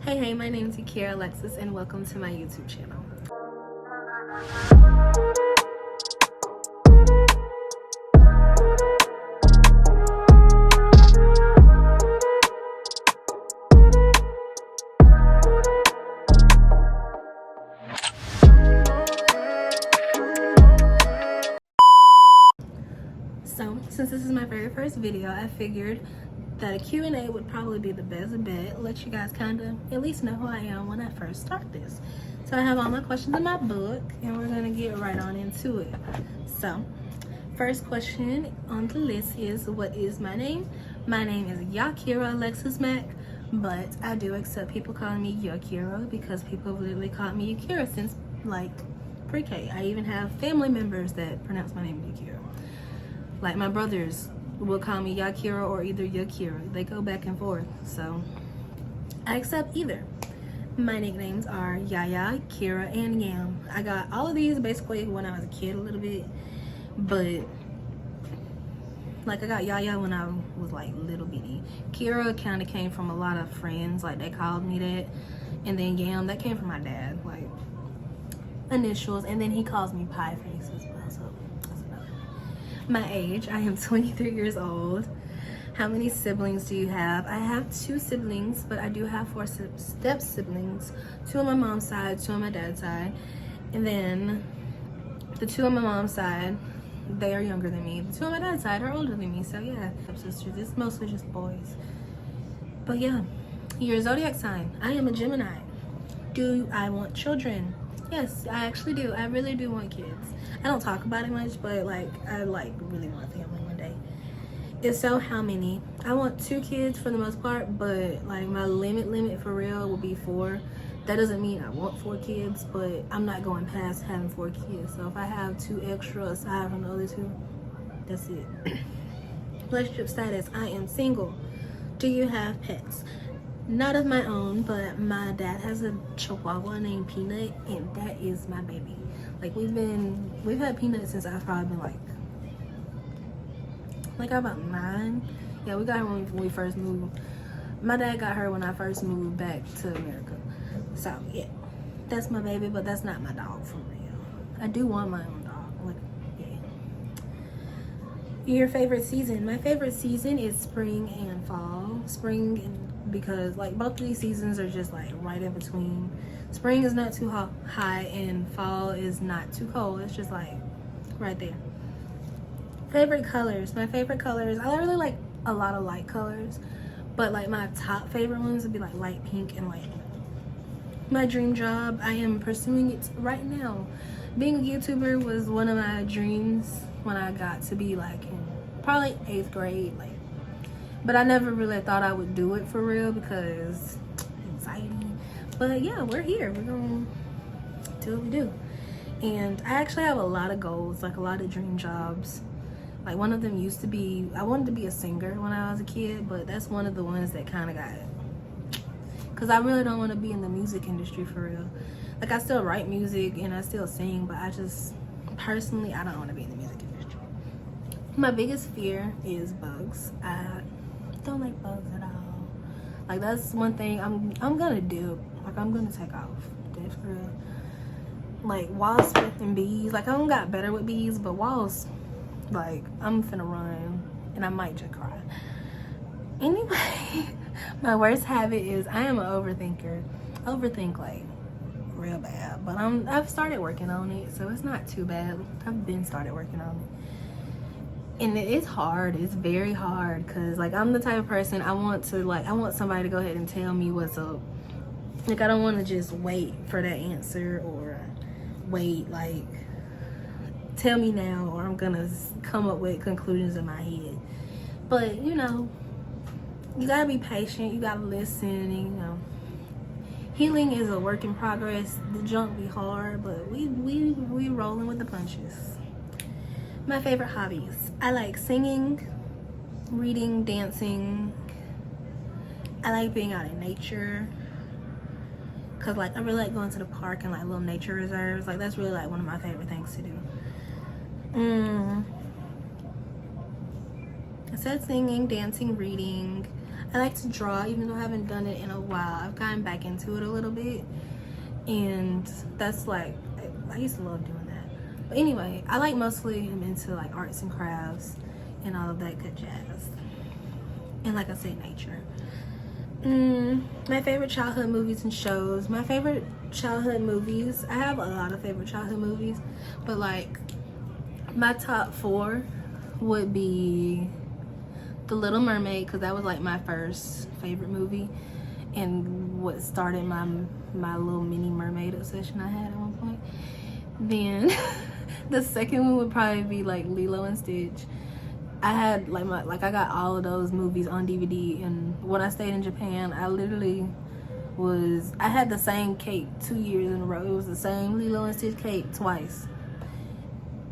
Hey, my name is Yakira Alexis and welcome to my YouTube channel. So, since this is my very first video, I figured that a Q&A would probably be the best bet. Let you guys kind of at least know who I am when I first start this. So I have all my questions in my book and we're gonna get right on into it. So, first question on the list is, what is my name? My name is Yakira Alexis Mack, but I do accept people calling me Yakira because people have literally called me Yakira since like pre-K. I even have family members that pronounce my name Yakira. Like my brothers will call me Yakira or either Yakira. They go back and forth, so I accept either. My nicknames are Yaya, Kira, and Yam. I got all of these basically when I was a kid a little bit, but like I got Yaya when I was like little bitty. Kira kind of came from a lot of friends, like they called me that, and then Yam, that came from my dad, like initials, and then he calls me Pie Face as well. So my age, I am 23 years old. How many siblings do you have? I have 2 siblings, but I do have 4 step siblings. 2 on my mom's side, 2 on my dad's side. And then the 2 on my mom's side, they are younger than me. The 2 on my dad's side are older than me. So yeah, sisters. It's mostly just boys. But yeah, your zodiac sign. I am a Gemini. Do I want children? Yes, I actually do. I really do want kids. I don't talk about it much, but like I really want a family one day. If so, how many? I want 2 kids for the most part, but like my limit for real will be 4. That doesn't mean I want 4 kids, but I'm not going past having 4 kids. So if I have 2 extra aside from the other 2, that's it. Relationship status, I am single. Do you have pets? Not of my own, but my dad has a chihuahua named Peanut, and that is my baby. Like we've had Peanut since I've probably been like about 9. Yeah, we got her when we first moved. My dad got her when I first moved back to America. So yeah, that's my baby, but that's not my dog for real. I do want my own dog. Like, yeah. Your favorite season? My favorite season is spring and fall. Because like both of these seasons are just like right in between. Spring is not too high and fall is not too cold. It's just like right there. Favorite colors? My favorite colors, I really like a lot of light colors, but like my top favorite ones would be like light pink and light blue. My dream job, I am pursuing it right now. Being a YouTuber was one of my dreams when I got to be like in probably 8th grade, but I never really thought I would do it for real because anxiety. But yeah, we're here. We're gonna do what we do. And I actually have a lot of goals, like a lot of dream jobs. Like one of them used to be, I wanted to be a singer when I was a kid, but that's one of the ones that kind of got it. Because I really don't want to be in the music industry for real. Like I still write music and I still sing, but I just, personally, I don't want to be in the music industry. My biggest fear is bugs. I don't like bugs at all. Like that's one thing I'm gonna do. Like I'm gonna take off. That's for real. Like wasps and bees. Like I don't got better with bees, but wasps, like I'm finna run and I might just cry. Anyway, my worst habit is I am an overthinker. I overthink like real bad, but I've started working on it, so it's not too bad. I've been started working on it. And it's hard. It's very hard because like I'm the type of person I want somebody to go ahead and tell me what's up. Like I don't want to just wait for that answer or wait like tell me now or I'm gonna come up with conclusions in my head. But you know, you gotta be patient, you gotta listen, and you know, healing is a work in progress. The junk be hard, but we rolling with the punches. My favorite hobbies. I like singing, reading, dancing. I like being out in nature. Cause like I really like going to the park and like little nature reserves. Like that's really like one of my favorite things to do. I said singing, dancing, reading. I like to draw, even though I haven't done it in a while. I've gotten back into it a little bit, and that's like, I used to love doing that. But anyway, I like mostly am into like arts and crafts and all of that good jazz. And like I said, nature. My favorite childhood movies and shows. My favorite childhood movies, I have a lot of favorite childhood movies, but like my top 4 would be The Little Mermaid, because that was like my first favorite movie and what started my little mini mermaid obsession I had at one point. Then the second one would probably be like Lilo and Stitch. I had like I got all of those movies on DVD, and when I stayed in Japan, I literally I had the same cake 2 years in a row. It was the same Lilo and Stitch cake twice.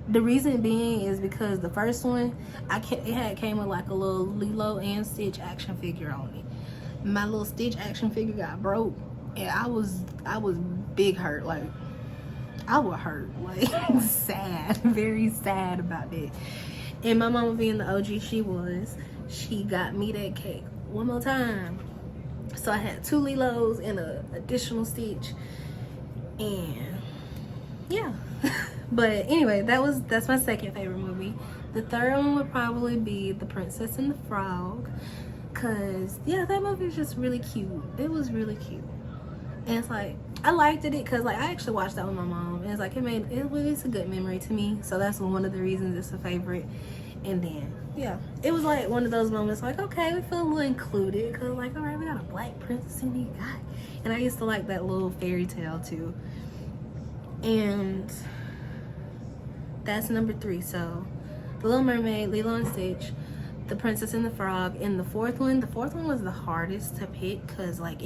The reason being is because the first one, it came with like a little Lilo and Stitch action figure on it. My little Stitch action figure got broke, and I was big hurt. Like I was hurt, like sad, very sad about that. And my mama, being the OG she got me that cake one more time. So I had 2 Lilos and an additional Stitch, and yeah. But anyway, that's my second favorite movie. The third one would probably be The Princess and the Frog, cause yeah, that movie was just really cute. It was really cute, and it's like I liked it because like I actually watched that with my mom, and it's like it's a good memory to me. So that's one of the reasons it's a favorite. And then yeah, it was like one of those moments like, okay, we feel a little included because like, all right, we got a black princess in the guy, and I used to like that little fairy tale too. And that's number 3. So The Little Mermaid, Lilo and Stitch, The Princess and the Frog, and the fourth one was the hardest to pick because like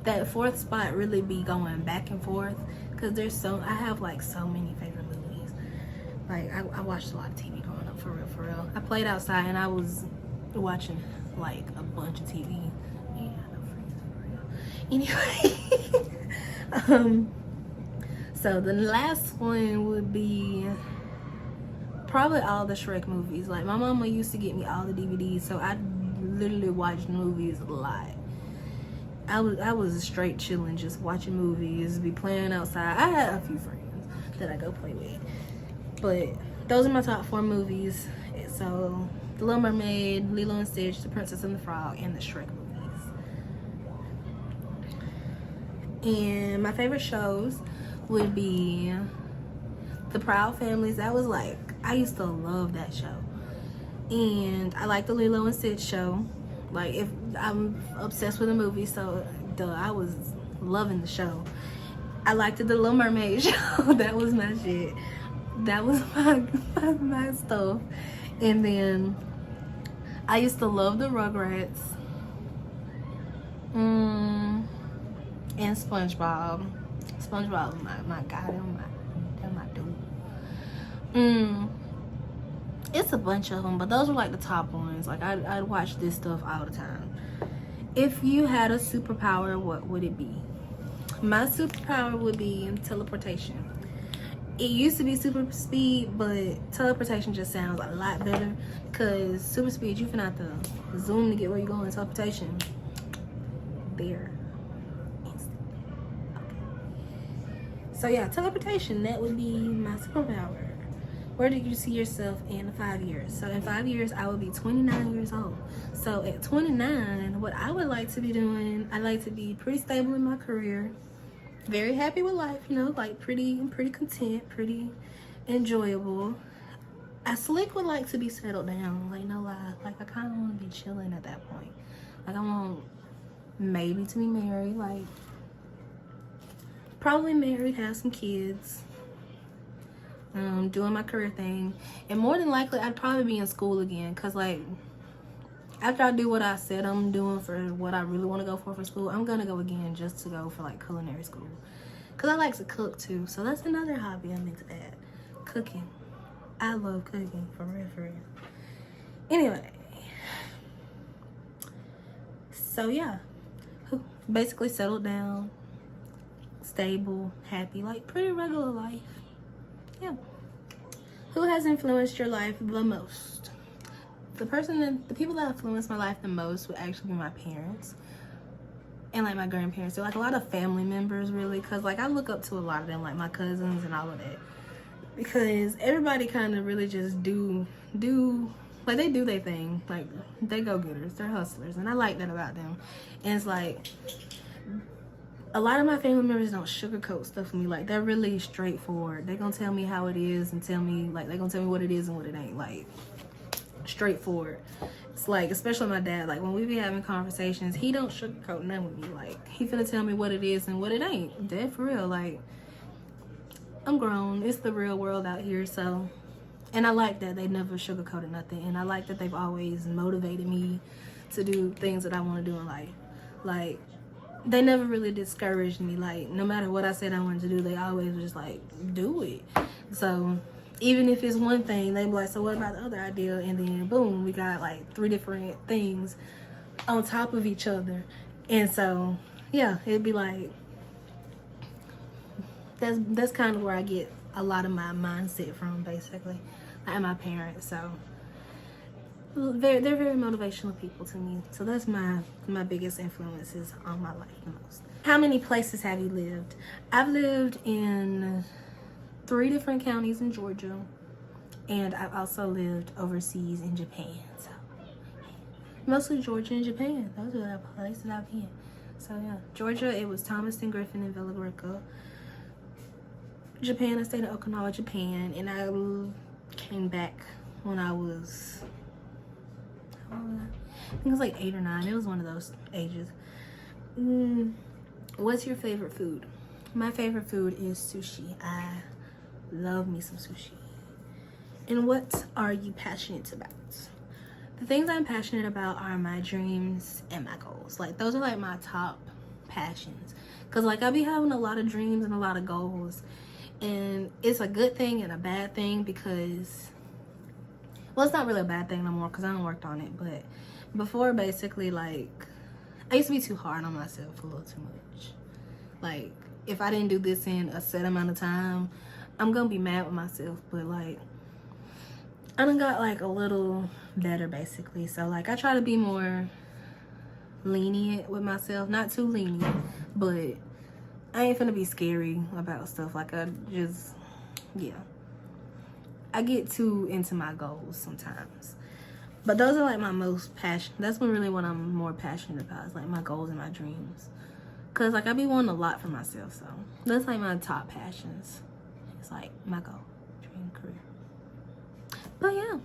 that 4th spot really be going back and forth because I have like so many favorite movies. Like I watched a lot of TV growing up, for real. I played outside and I was watching like a bunch of TV. Yeah, no freeze, for real. Anyway, so the last one would be probably all the Shrek movies. Like my mama used to get me all the DVDs, so I literally watched movies a lot. I was straight chilling, just watching movies, be playing outside. I had a few friends that I go play with, but those are my top 4 movies. So The Little Mermaid, Lilo and Stitch, The Princess and the Frog, and the Shrek movies. And my favorite shows would be The Proud Families. That was like, I used to love that show. And I like the Lilo and Stitch show. Like, if I'm obsessed with a movie, so I was loving the show. I liked the Little Mermaid show. That was my shit. That was my stuff. And then I used to love the Rugrats. And SpongeBob. SpongeBob was my guy. They're my dude. It's a bunch of them, but those were like the top ones. Like I'd watch this stuff all the time. If you had a superpower, what would it be? My superpower would be teleportation. It used to be super speed, but teleportation just sounds a lot better because super speed, you finna have to zoom to get where you're going. Teleportation, there. So yeah, teleportation, that would be my superpower. Where do you see yourself in 5 years? So in 5 years, I will be 29 years old. So at 29, what I would like to be doing, I like to be pretty stable in my career, very happy with life, you know, like pretty content, pretty enjoyable. I slick would like to be settled down, like no lie. Like I kind of want to be chilling at that point. Like I want maybe to be married, like probably married, have some kids, doing my career thing, and more than likely I'd probably be in school again, because like after I do what I said I'm doing for what I really want to go for school, I'm gonna go again just to go for like culinary school, because I like to cook too. So that's another hobby I'm into, that cooking. I love cooking, for real. Anyway, so yeah, basically settled down, stable, happy, like pretty regular life. Yeah. Who has influenced your life the most? the people that influenced my life the most would actually be my parents and like my grandparents. They're like a lot of family members, really, because like I look up to a lot of them, like my cousins and all of that, because everybody kind of really just do like they do their thing. Like they go-getters, they're hustlers, and I like that about them. And it's like a lot of my family members don't sugarcoat stuff for me. Like they're really straightforward. They're gonna tell me how it is and tell me, like, they're gonna tell me what it is and what it ain't. Like straightforward. It's like, especially my dad, like when we be having conversations, he don't sugarcoat nothing with me. Like he finna tell me what it is and what it ain't. Dead for real. Like I'm grown. It's the real world out here. So, and I like that they never sugarcoated nothing. And I like that they've always motivated me to do things that I want to do in life. Like they never really discouraged me. Like no matter what I said I wanted to do, they always was just like, do it. So even if it's one thing, they be like, so what about the other idea? And then boom, we got like 3 different things on top of each other. And so yeah, it'd be like, that's kind of where I get a lot of my mindset from, basically, and my parents. So they're very motivational people to me. So that's my biggest influences on my life the most. How many places have you lived? I've lived in 3 different counties in Georgia, and I've also lived overseas in Japan. So mostly Georgia and Japan. Those are the places I've been. So yeah, Georgia, it was Thomaston, Griffin, and Villa Rica. Japan, I stayed in Okinawa, Japan, and I came back when I was, how old was I? I think it was like 8 or 9. It was one of those ages. What's your favorite food? My favorite food is sushi. I love me some sushi. And what are you passionate about? The things I'm passionate about are my dreams and my goals. Like those are like my top passions. Cause like I be having a lot of dreams and a lot of goals. And it's a good thing and a bad thing because, well, it's not really a bad thing no more because I haven't worked on it. But before, basically, like, I used to be too hard on myself a little too much. Like, if I didn't do this in a set amount of time, I'm gonna be mad with myself. But like, I done got like a little better, basically. So like, I try to be more lenient with myself. Not too lenient, but I ain't finna be scary about stuff. Like I just, yeah. I get too into my goals sometimes. But those are like my most passion. That's really what I'm more passionate about, is like my goals and my dreams. Cause like I be wanting a lot for myself, so that's like my top passions. It's like my goal, dream, career. But yeah,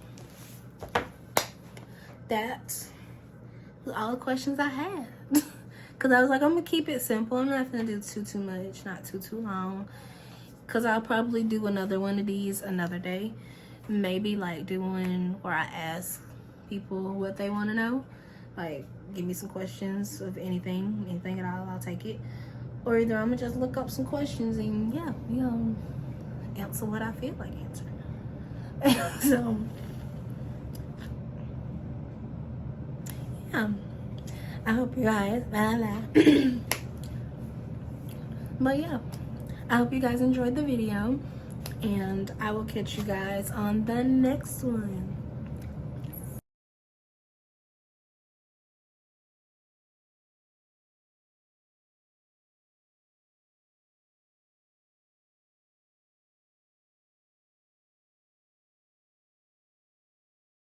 that was all the questions I had. Cause I was like, I'm gonna keep it simple. I'm not gonna do too much, not too long. Cause I'll probably do another one of these another day. Maybe like do one where I ask people what they want to know. Like, give me some questions of anything at all. I'll take it. Or either I'm gonna just look up some questions and yeah, you know, answer what I feel like answering. So yeah. I hope you guys, but yeah, I hope you guys enjoyed the video, and I will catch you guys on the next one.